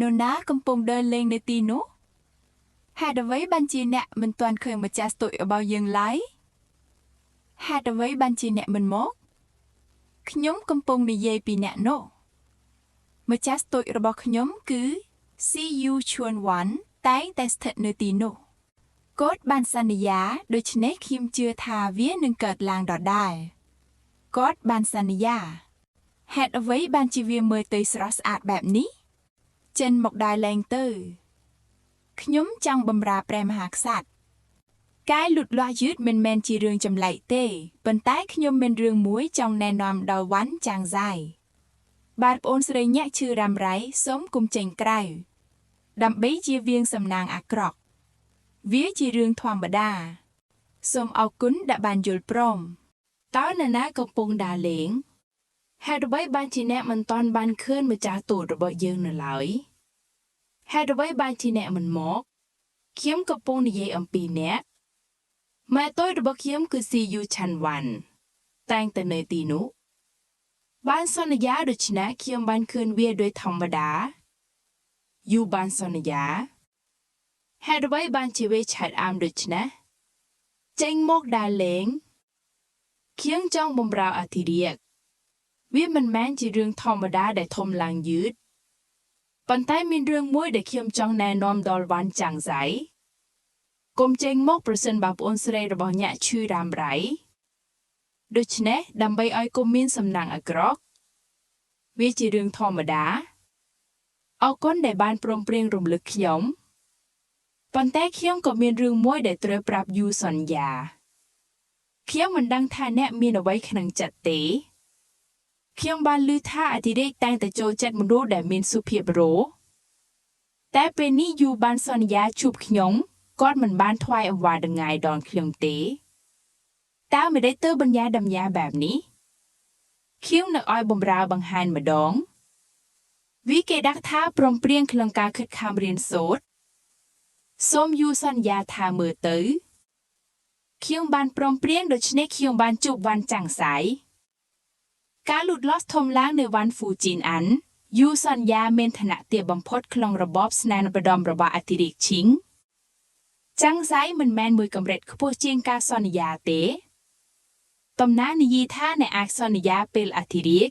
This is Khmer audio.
នរណាកំពុងដើរលេងនៅទីនោះហេតុអ្វីបានជាអ្នកមិនទាន់ឃើញម្ចាស់ស្ទូចរបស់យើងឡើយហេតុអ្វីបានជាអ្នកមិនមកខ្ញុំកំពុងនិយាយពីអ្នកនោះម្ចាស់ស្ទូចរបស់ខ្ញុំគឺ CU Chuan Wan តែងតែស្ថិតនៅទីនោះគាត់បានសន្យាដូច្នេះខ្ញុំជឿថាវានឹងកើតឡើងដដែលគាត់បានសន្យាហេតុអ្វីបានជាវាមើលទៅស្រស់ស្អាតបែបនេះចិនមកដើរលេងទៅខ្ញុំចង់បម្រើព្រះមហាក្សត្រកាយលូតលាស់យឺតមិនមែនជារឿងចម្លែកទេប៉ុន្តែខ្ញុំមានរឿងមួយចង់ណែនាំដល់វ៉ាន់ចាងហ្សាយបាទប្អូនស្រីញាក់ឈឺរ៉ាំរ៉ៃសូមកុំចេញក្រៅដើម្បីជៀសវាងសំណាងអាក្រក់វាជារឿងធម្មតាសូមអរគុណដែលបានយល់ព្រមតើអ្នកណាកំពុងដើរលេងហេតុអ្វីបានជាអ្នកមិនទាន់បានឃើញម្ចាស់ទូតរបស់យើងនៅឡើយហេតុអ្វីបានជាអ្នកមិនមកខ្ញុំកំពុងនិយាយអំពីអ្នកម៉ែតូចរបស់ខ្ញុំគឺ CU Chuan Wan តែងតែនៅទីនោះបានសន្យាដូច្នេះខ្ញុំបានឃើញវាដោយធម្មតាយូបានសន្យាហេតុអ្វីបានជាវាឆែកអាមដូច្នេះចេញមកដើរលេងខ្ញុំចង់បម្រើអធិរាជវាមិនមែនជារឿងធម្មតាដែលធំឡើងយឺតប៉ុន្តែមានរឿងមួយដែលខ្ញុំចង់ណែនាំដល់វ៉ាន់ចាងហ្សៃកុំចេញមកប្រសិនបើប្អូនស្រីរបស់អ្នកឈឺរ៉ាំរ៉ៃដូច្នេះដើម្បីឲ្យកុំមានសំណាងអាក្រក់វាជារឿងធម្មតាអរគុណដែលបានព្រមព្រៀងរំលឹកខ្ញុំប៉ុន្តែខ្ញុំក៏មានរឿងមួយដែលត្រូវប្រាប់យូសន្យាខ្ញុំមិនដឹងថាអ្នកមានអ្វីក្នុងចិត្តទេខ្ញុំបានឮថាអធិរាជតែងតែចូលចិត្តមនុស្សដែលមានសុភាពរោតែពេលនេះយូបានសន្យាជួបខ្ញុំគាត់មិនបានថ្វាយអង្វារដងាយដល់ខ្ញុំទេតើមិនដេកទៅបញ្ញាដំញាបែបនេះខ្ញុំនៅឲ្យបំរើបង្ហាញម្ដងវាគេដាក់ថាព្រមព្រៀងក្នុងការខិតខំរៀនសូត្រសូមយូសន្យាថាមើលទៅខ្ញុំបានព្រមព្រៀងដូច្នេះខ្ញុំបានជួបវ៉ាន់ចាងហ្សៃការលូតលាស់ធំឡើងនៅវ៉ាន់ហ្វូជីនអានយូសន្យាមានឋានៈទាបបំផុតក្នុងរបបស្នានបដមរបស់អធិរាជឈីងចាងហ្សៃមិនមែនមួយកម្រិតខ្ពស់ជាងការសន្យាទេតំណាងនិយាយថាអ្នកអាចសន្យាពេលអធិរាជ